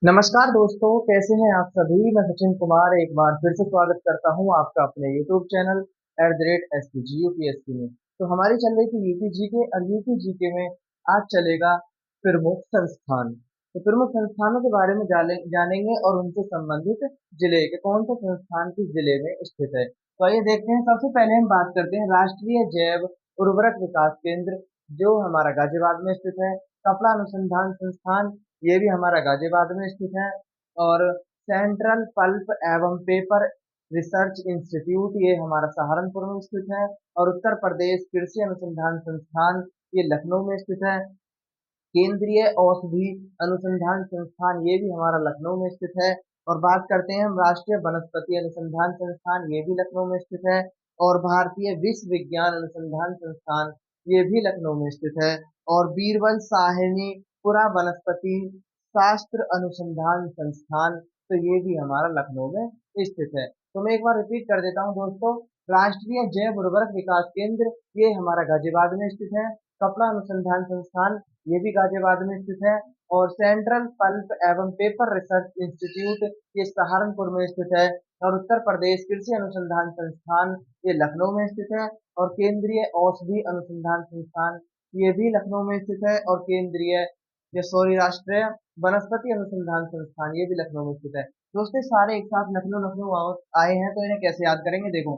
नमस्कार दोस्तों, कैसे हैं आप सभी। मैं सचिन कुमार एक बार फिर से स्वागत करता हूं आपका अपने यूट्यूब चैनल @SPG UPSC में। तो हमारी चल रही थी यूपी जीके और यूपी जीके में आज चलेगा प्रमुख संस्थान। तो प्रमुख संस्थानों के बारे में जानेंगे और उनसे संबंधित जिले के कौन से संस्थान किस जिले में स्थित है। तो आइए देखते हैं। सबसे पहले हम बात करते हैं राष्ट्रीय जैव उर्वरक विकास केंद्र, जो हमारा गाजियाबाद में स्थित है। कपड़ा अनुसंधान संस्थान, ये भी हमारा गाजियाबाद में स्थित है। और सेंट्रल पल्प एवं पेपर रिसर्च इंस्टीट्यूट, ये हमारा सहारनपुर में स्थित है। और उत्तर प्रदेश कृषि अनुसंधान संस्थान, ये लखनऊ में स्थित है। केंद्रीय औषधि अनुसंधान संस्थान, ये भी हमारा लखनऊ में स्थित है। और बात करते हैं हम राष्ट्रीय वनस्पति अनुसंधान संस्थान, ये भी लखनऊ में स्थित है। और भारतीय विश्व विज्ञान अनुसंधान संस्थान, ये भी लखनऊ में स्थित है। और बीरबल साहनी पुरा वनस्पति शास्त्र अनुसंधान संस्थान, तो ये भी हमारा लखनऊ में स्थित है। तो मैं एक बार रिपीट कर देता हूँ दोस्तों। राष्ट्रीय जैव उर्वरक विकास केंद्र, ये हमारा गाजियाबाद में स्थित है। कपड़ा अनुसंधान संस्थान, ये भी गाजियाबाद में स्थित है। और सेंट्रल पल्प एवं पेपर रिसर्च इंस्टीट्यूट, ये सहारनपुर में स्थित है। और उत्तर प्रदेश कृषि अनुसंधान संस्थान, ये लखनऊ में स्थित है। और केंद्रीय औषधि अनुसंधान संस्थान, ये भी लखनऊ में स्थित है। और केंद्रीय ये सॉरी राष्ट्रीय वनस्पति अनुसंधान संस्थान, ये भी लखनऊ में स्थित है। दोस्तों सारे एक साथ लखनऊ लखनऊ आए हैं, तो इन्हें कैसे याद करेंगे। देखो,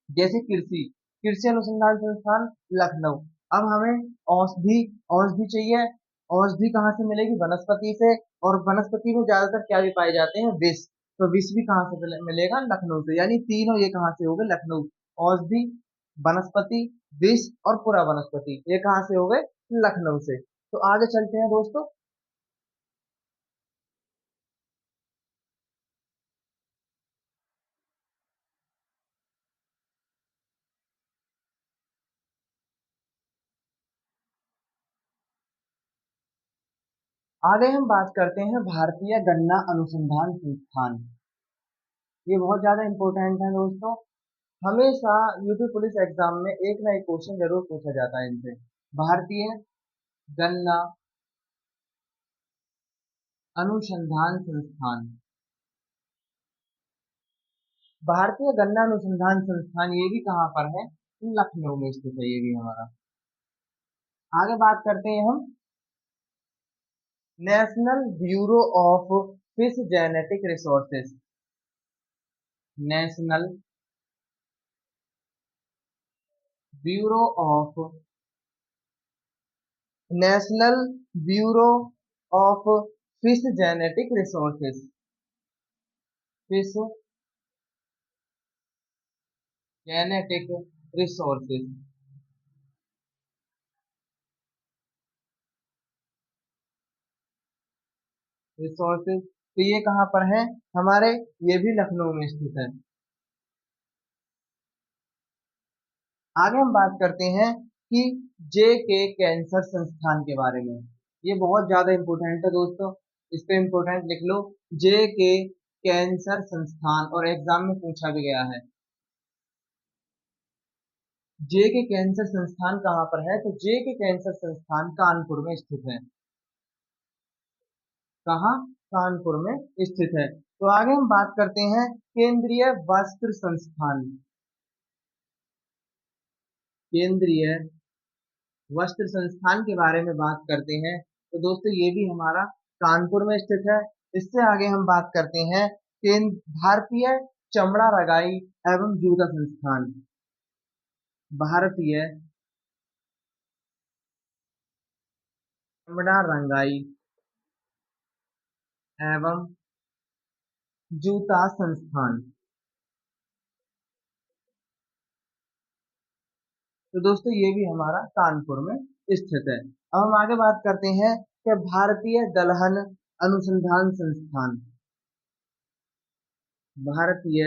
जैसे कृषि कृषि अनुसंधान संस्थान लखनऊ। अब हमें औषधि औषधि चाहिए। औषधि कहाँ से मिलेगी? वनस्पति से। और वनस्पति में ज्यादातर क्या भी पाए जाते हैं? विष। तो विष भी कहाँ से मिलेगा? लखनऊ से। यानी तीनों ये कहाँ से हो गए? लखनऊ। औषधि, वनस्पति, विष और पूरा वनस्पति, ये कहाँ से हो गए? लखनऊ से। तो आगे चलते हैं दोस्तों। आगे हम बात करते हैं भारतीय गन्ना अनुसंधान संस्थान। ये बहुत ज्यादा इंपॉर्टेंट है दोस्तों। हमेशा यूपी पुलिस एग्जाम में एक ना एक क्वेश्चन जरूर पूछा जाता है इनसे। भारतीय गन्ना अनुसंधान संस्थान, भारतीय गन्ना अनुसंधान संस्थान, ये भी कहाँ पर है? लखनऊ में स्थित है, ये भी हमारा। आगे बात करते हैं हम national bureau of fish genetic resources. National bureau of national bureau of fish genetic resources. Fish genetic resources, resources, तो ये कहाँ पर है हमारे? ये भी लखनऊ में स्थित है। आगे हम बात करते हैं कि जे के कैंसर संस्थान के बारे में। ये बहुत ज्यादा इंपॉर्टेंट है दोस्तों, इस पे इंपॉर्टेंट लिख लो। जे के कैंसर संस्थान, और एग्जाम में पूछा भी गया है। जे के कैंसर संस्थान कहाँ पर है? तो जे के कैंसर संस्थान कानपुर में स्थित है। कहाँ? कानपुर में स्थित है। तो आगे हम बात करते हैं केंद्रीय वस्त्र संस्थान। केंद्रीय वस्त्र संस्थान के बारे में बात करते हैं, तो दोस्तों ये भी हमारा कानपुर में स्थित है। इससे आगे हम बात करते हैं भारतीय चमड़ा रंगाई एवं जूता संस्थान। भारतीय चमड़ा रंगाई एवं जूता संस्थान, तो दोस्तों ये भी हमारा कानपुर में स्थित है। अब हम आगे बात करते हैं कि भारतीय दलहन अनुसंधान संस्थान। भारतीय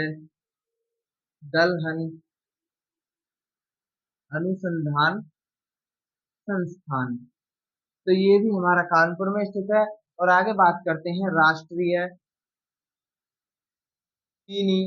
दलहन अनुसंधान संस्थान, तो ये भी हमारा कानपुर में स्थित है। और आगे बात करते हैं राष्ट्रीय चीनी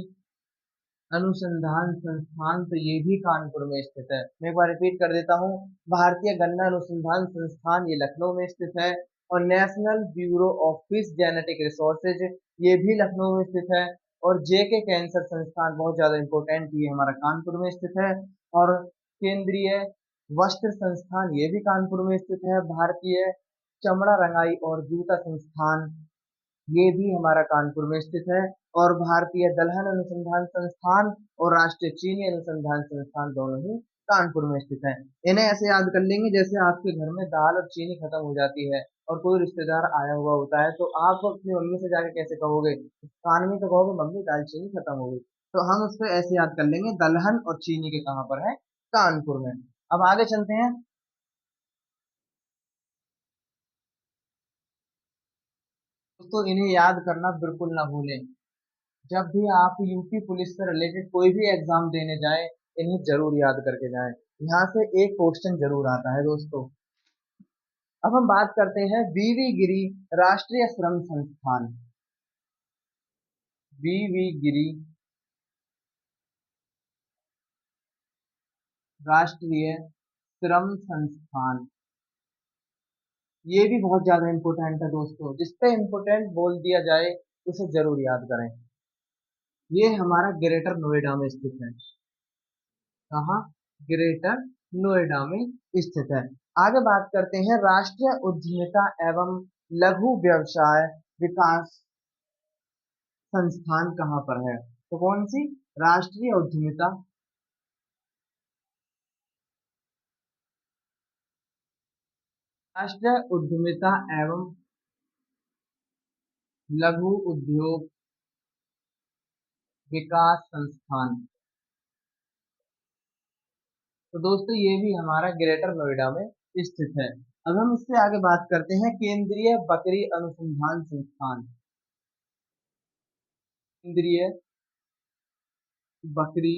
अनुसंधान संस्थान, तो ये भी कानपुर में स्थित है। मैं एक बार रिपीट कर देता हूँ। भारतीय गन्ना अनुसंधान संस्थान, ये लखनऊ में स्थित है। और national bureau of fish genetic resources ये भी लखनऊ में स्थित है। और जेके कैंसर संस्थान बहुत ज्यादा इंपॉर्टेंट, ये हमारा कानपुर में स्थित है। और केंद्रीय वस्त्र संस्थान ये भी कानपुर में स्थित है। भारतीय चमड़ा रंगाई और जूता संस्थान ये भी हमारा कानपुर में स्थित है। और भारतीय दलहन अनुसंधान संस्थान और राष्ट्रीय चीनी अनुसंधान संस्थान दोनों ही कानपुर में स्थित है। इन्हें ऐसे याद कर लेंगे जैसे आपके घर में दाल और चीनी खत्म हो जाती है और कोई रिश्तेदार आया हुआ होता है, तो आप अपनी मम्मी से जाके कैसे कहोगे, कान में तो कहोगे मम्मी दाल चीनी खत्म हो गई। तो हम उसको ऐसे याद कर लेंगे, दलहन और चीनी के कहाँ पर है, कानपुर में। अब आगे चलते हैं। दोस्तों इन्हें याद करना बिल्कुल ना भूलें। जब भी आप यूपी पुलिस से रिलेटेड कोई भी एग्जाम देने जाएं, इन्हें जरूर याद करके जाएं। यहाँ से एक क्वेश्चन जरूर आता है दोस्तों। अब हम बात करते हैं बीवी गिरी राष्ट्रीय श्रम संस्थान। बीवी गिरी राष्ट्रीय श्रम संस्थान ये भी बहुत ज्यादा इंपॉर्टेंट है दोस्तों, जिसपे इंपॉर्टेंट बोल दिया जाए उसे जरूर याद करें। ये हमारा ग्रेटर नोएडा में स्थित है। कहाँ? ग्रेटर नोएडा में स्थित है। आगे बात करते हैं राष्ट्रीय उद्यमिता एवं लघु व्यवसाय विकास संस्थान कहाँ पर है। तो कौन सी? राष्ट्रीय उद्यमिता राष्ट्रीय उद्यमिता एवं लघु उद्योग विकास संस्थान। तो दोस्तों ये भी हमारा ग्रेटर नोएडा में स्थित है। अब हम इससे आगे बात करते हैं केंद्रीय बकरी अनुसंधान संस्थान। केंद्रीय बकरी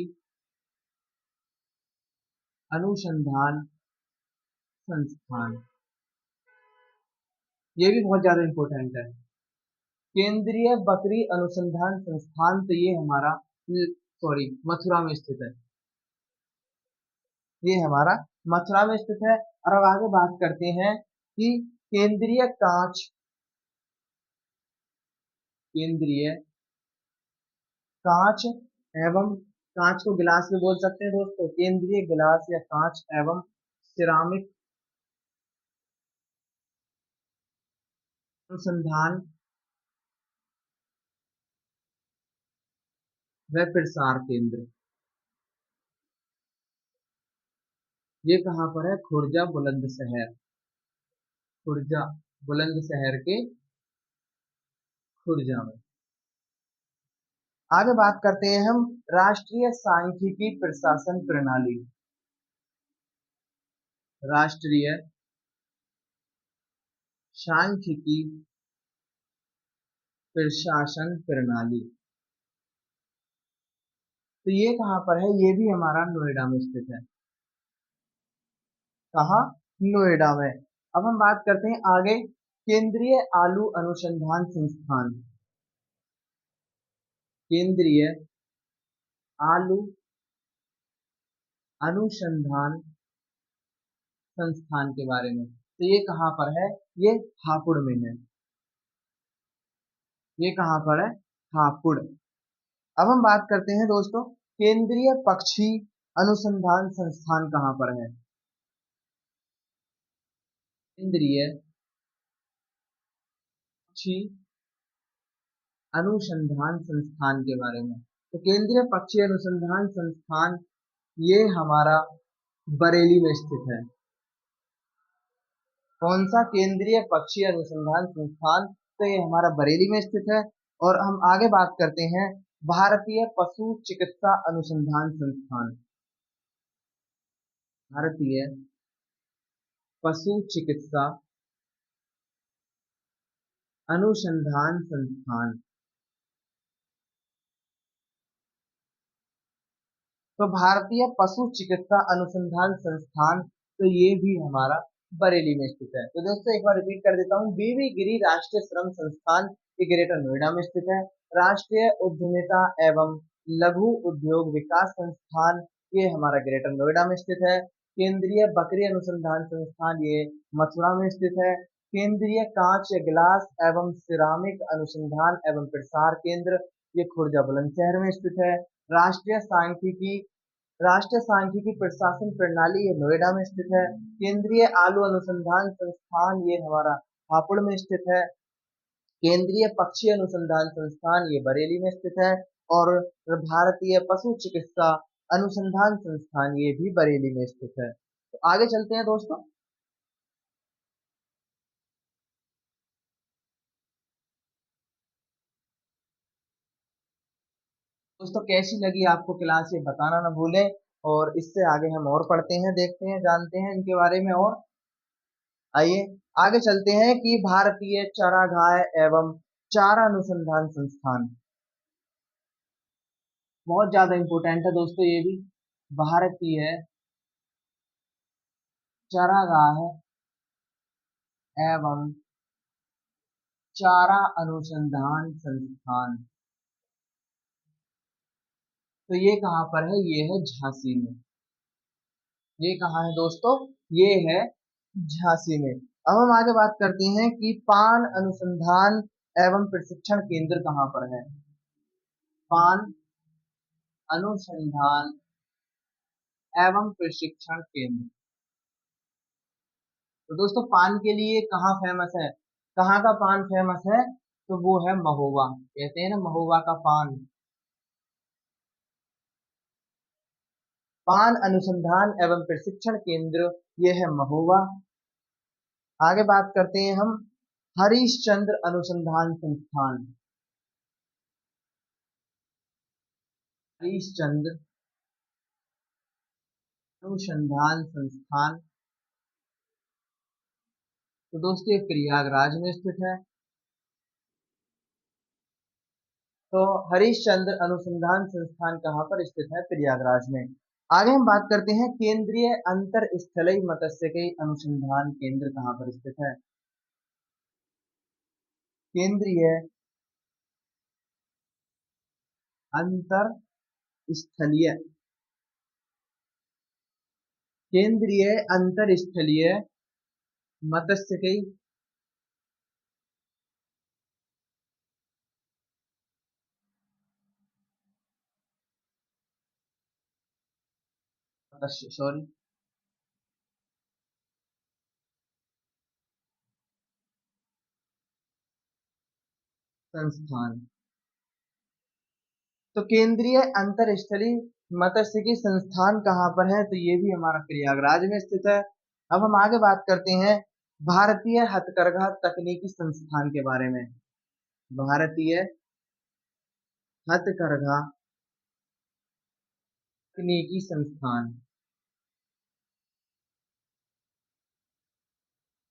अनुसंधान संस्थान ये भी बहुत ज्यादा इंपॉर्टेंट है। केंद्रीय बकरी अनुसंधान संस्थान, तो ये हमारा सॉरी मथुरा में स्थित है। ये हमारा मथुरा में स्थित है। और अब आगे बात करते हैं कि केंद्रीय कांच एवं, कांच को गिलास भी बोल सकते हैं दोस्तों, केंद्रीय गिलास या कांच एवं सिरामिक अनुसंधान व प्रसार केंद्र ये कहाँ पर है? खुर्जा बुलंदशहर। खुर्जा बुलंदशहर के खुर्जा में। आगे बात करते हैं हम राष्ट्रीय सांख्यिकी प्रशासन प्रणाली। राष्ट्रीय सांख्यिकी प्रशासन प्रणाली, तो ये कहाँ पर है? ये भी हमारा नोएडा में स्थित है। कहाँ? नोएडा में। अब हम बात करते हैं आगे केंद्रीय आलू अनुसंधान संस्थान। केंद्रीय आलू अनुसंधान संस्थान के बारे में, तो ये कहाँ पर है? ये हापुड़ में है। ये कहाँ पर है? हापुड़। अब हम बात करते हैं दोस्तों केंद्रीय पक्षी अनुसंधान संस्थान कहाँ पर है। केंद्रीय पक्षी अनुसंधान संस्थान के बारे में, तो केंद्रीय पक्षी अनुसंधान संस्थान ये हमारा बरेली में स्थित है। कौन सा? केंद्रीय पक्षी अनुसंधान संस्थान, तो ये हमारा बरेली में स्थित है। और हम आगे बात करते हैं भारतीय पशु चिकित्सा अनुसंधान संस्थान। भारतीय पशु चिकित्सा अनुसंधान संस्थान, तो भारतीय पशु चिकित्सा अनुसंधान संस्थान, तो ये भी हमारा बरेली में स्थित है। तो दोस्तों एक बार रिपीट कर देता हूँ, बीवी गिरी राष्ट्रीय श्रम संस्थान ये ग्रेटर नोएडा में स्थित है। राष्ट्रीय उद्यमिता एवं लघु उद्योग विकास संस्थान ये हमारा ग्रेटर नोएडा में स्थित है। केंद्रीय बकरी अनुसंधान संस्थान ये मथुरा में स्थित है। केंद्रीय कांच या गिलास एवं सिरामिक अनुसंधान एवं प्रसार केंद्र, ये खुर्जा बुलंदशहर में स्थित है। राष्ट्रीय सांख्यिकी राष्ट्रीय सांख्यिकी प्रशासन प्रणाली, ये नोएडा में स्थित है। केंद्रीय आलू अनुसंधान संस्थान, ये हमारा हापुड़ में स्थित है। केंद्रीय पक्षी अनुसंधान संस्थान, ये बरेली में स्थित है। और भारतीय पशु चिकित्सा अनुसंधान संस्थान, ये भी बरेली में स्थित है। तो आगे चलते हैं दोस्तों। दोस्तों कैसी लगी आपको क्लास, ये बताना ना भूलें। और इससे आगे हम और पढ़ते हैं, देखते हैं, जानते हैं इनके बारे में और। आइए आगे चलते हैं कि भारतीय चारागाह एवं चारा अनुसंधान संस्थान, बहुत ज्यादा इंपॉर्टेंट है दोस्तों ये भी। भारतीय चारागाह एवं चारा अनुसंधान संस्थान, तो ये कहाँ पर है? ये है झांसी में। ये कहाँ है दोस्तों? ये है झांसी में। अब हम आगे बात करते हैं कि पान अनुसंधान एवं प्रशिक्षण केंद्र कहाँ पर है। पान अनुसंधान एवं प्रशिक्षण केंद्र, तो दोस्तों पान के लिए कहाँ फेमस है? कहाँ का पान फेमस है? तो वो है महोबा, कहते हैं ना महोबा का पान। पान अनुसंधान एवं प्रशिक्षण केंद्र, ये है महोबा। आगे बात करते हैं हम हरिश्चंद्र अनुसंधान संस्थान। हरिश्चंद्र अनुसंधान संस्थान, तो दोस्तों ये प्रयागराज में स्थित है। तो हरिश्चंद्र अनुसंधान संस्थान कहाँ पर स्थित है? प्रयागराज में। आगे हम बात करते हैं केंद्रीय अंतर स्थलीय मत्स्यिकी अनुसंधान केंद्र कहाँ पर स्थित है। केंद्रीय अंतर स्थलीय केंद्रीय अंतर स्थलीय मत्स्यिकी सॉरी संस्थान, तो केंद्रीय अंतरस्थलीय मत्स्यिकी संस्थान कहाँ पर है? तो ये भी हमारा प्रयागराज में स्थित है। अब हम आगे बात करते हैं भारतीय हथकरघा तकनीकी संस्थान के बारे में। भारतीय हथकरघा तकनीकी संस्थान,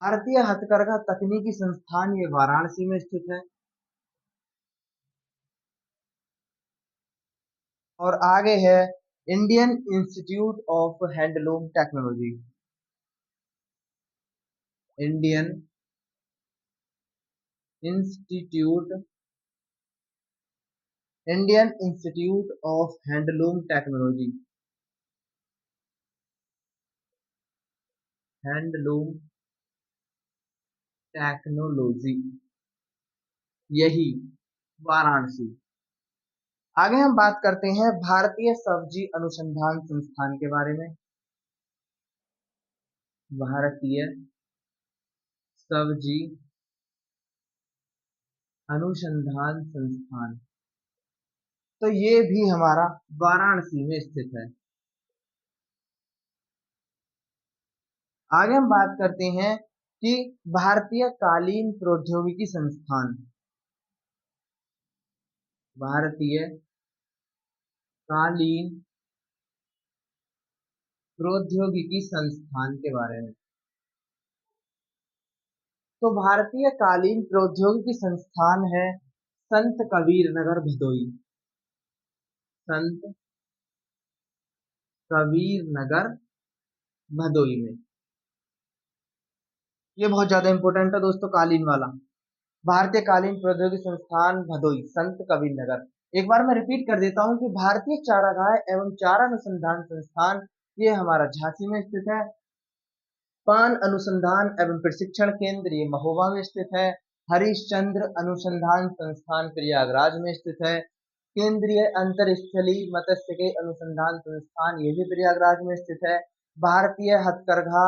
भारतीय हथकरघा तकनीकी संस्थान, ये वाराणसी में स्थित है। और आगे है Indian institute of handloom technology. Indian institute Indian institute of handloom technology, handloom technology, यही वाराणसी। आगे हम बात करते हैं भारतीय सब्जी अनुसंधान संस्थान के बारे में। भारतीय सब्जी अनुसंधान संस्थान, तो ये भी हमारा वाराणसी में स्थित है। आगे हम बात करते हैं कि भारतीय कालीन प्रौद्योगिकी संस्थान, भारतीय कालीन प्रौद्योगिकी संस्थान के बारे में। तो भारतीय कालीन प्रौद्योगिकी संस्थान है संत कबीर नगर भदोई, संत कबीर नगर भदोई में। ये बहुत ज्यादा इंपॉर्टेंट है दोस्तों, कालीन वाला। भारतीय कालीन प्रौद्योगिकी संस्थान भदोई, संत कबीर नगर। एक बार मैं रिपीट कर देता हूँ कि भारतीय चारागाह एवं चारा अनुसंधान संस्थान, ये हमारा झांसी में स्थित है। पान अनुसंधान एवं प्रशिक्षण केंद्र ये महोबा में स्थित है। हरिश्चंद्र अनुसंधान संस्थान प्रयागराज में स्थित है। केंद्रीय अंतरस्थलीय मत्स्यिकी अनुसंधान संस्थान ये भी प्रयागराज में स्थित है। भारतीय हथकरघा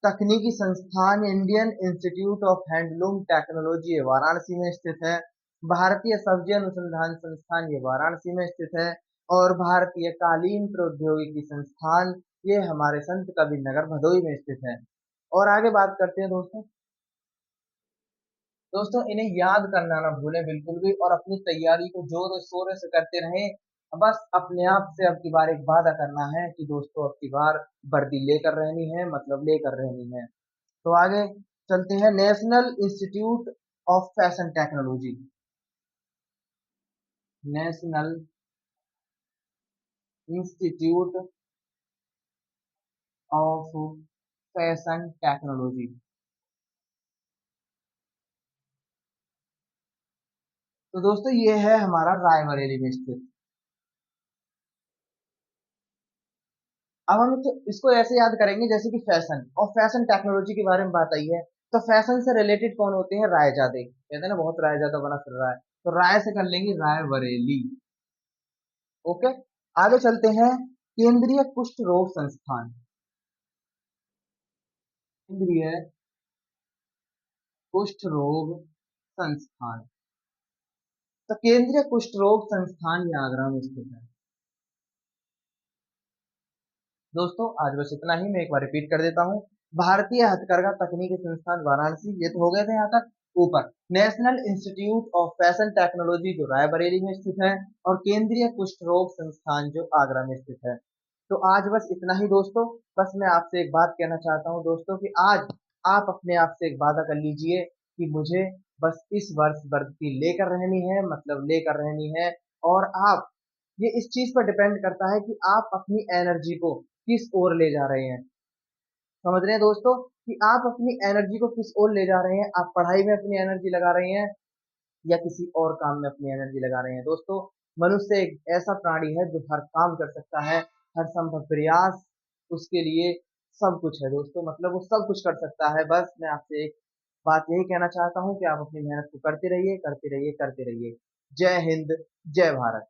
तकनीकी संस्थान Indian institute of handloom technology ये वाराणसी में स्थित है। भारतीय सब्जी अनुसंधान संस्थान ये वाराणसी में स्थित है। और भारतीय कालीन प्रौद्योगिकी संस्थान ये हमारे संत कबीर नगर भदोही में स्थित है। और आगे बात करते हैं दोस्तों। दोस्तों इन्हें याद करना ना भूलें बिल्कुल भी, और अपनी तैयारी को जोर शोर से करते रहें। बस अपने आप से अब की बार एक वादा करना है कि दोस्तों अब की बार वर्दी लेकर रहनी है, मतलब लेकर रहनी है। तो आगे चलते हैं। National institute of fashion technology, national institute of fashion technology. तो दोस्तों ये है हमारा रायबरेली में स्थित। अब हम इसको ऐसे याद करेंगे जैसे कि फैशन और फैशन टेक्नोलॉजी के बारे में बात आई है, तो फैशन से रिलेटेड कौन होते हैं? रायजादे। कहते हैं ना बहुत रायजादा बना फिर रहा है, तो राय से कर लेंगे रायबरेली। ओके, आगे चलते हैं। केंद्रीय कुष्ठ रोग संस्थान, केंद्रीय कुष्ठ रोग संस्थान। तो केंद्रीय कुष्ठ रोग संस्थान ये आगरा में स्थित है। दोस्तों आज बस इतना ही, मैं एक बार रिपीट कर देता हूँ। भारतीय हथकरघा तकनीकी संस्थान वाराणसी, ये तो हो गए थे यहाँ तक। ऊपर national institute of fashion technology जो रायबरेली में स्थित है, और केंद्रीय कुष्ठ रोग संस्थान जो आगरा में स्थित है। तो आज बस इतना ही दोस्तों। बस मैं आपसे एक बात कहना चाहता हूँ दोस्तों कि आज आप अपने आप से एक वादा कर लीजिए कि मुझे बस इस वर्ष वर्दी लेकर रहनी है, मतलब लेकर रहनी है। और आप, ये इस चीज पर डिपेंड करता है कि आप अपनी एनर्जी को किस ओर ले जा रहे हैं। समझ रहे हैं दोस्तों कि आप अपनी एनर्जी को किस ओर ले जा रहे हैं? आप पढ़ाई में अपनी एनर्जी लगा रहे हैं या किसी और काम में अपनी एनर्जी लगा रहे हैं? दोस्तों मनुष्य एक ऐसा प्राणी है जो हर काम कर सकता है, हर संभव प्रयास उसके लिए सब कुछ है दोस्तों, मतलब वो सब कुछ कर सकता है। बस मैं आपसे एक बात यही कहना चाहता हूँ कि आप अपनी मेहनत को करते रहिए, करते रहिए, करते रहिए। जय हिंद, जय भारत।